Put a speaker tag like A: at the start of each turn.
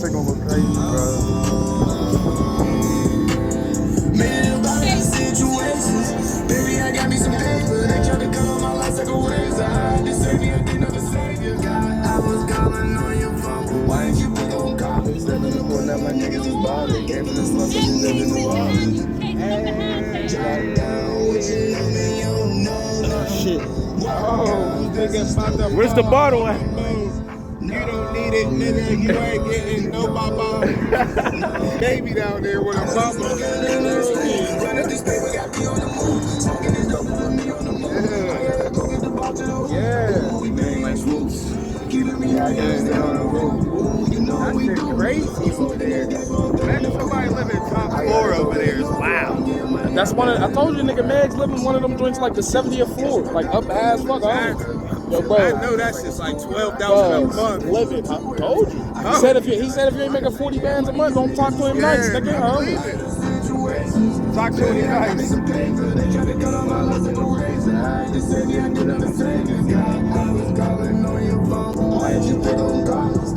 A: shit gonna look crazy, bro.
B: Baby, I got me some paper. They tried to cover my life like a razor. They say me a thing of a savior. I was calling on your phone. Why didn't you pick up calling? Stepping in the corner, now my niggas is ballin'. Gave me the slump, so you live in New Orleans. Drop down with you, know me, you don't know.
A: Shit.
C: Oh, nigga, about to
A: Where's the
C: fall
A: bottle
C: off
A: at?
C: the moon. You don't need it, nigga. You ain't getting no mama. Baby down there with a mama.
B: Running this paper, got me on the move. Smoking this dope, put me on the move. I gotta go get the ball to the roof.
C: Yeah.
B: We bang like swoops. Keeping me high, yeah, stay on the roof. You know
C: That
B: we
C: shit
B: do.
C: crazy over there. Imagine somebody living top floor over there. It's wow.
A: That's one of, I told you, nigga, Meg's living one of them joints like the 70th floor. Like up ass fuck. Yo, bro.
C: I know that shit's like $12,000 a month.
A: Live it. I told you. He said if you ain't making 40 bands a month, don't talk to him nice, nigga.
C: I believe it. Talk to him nice.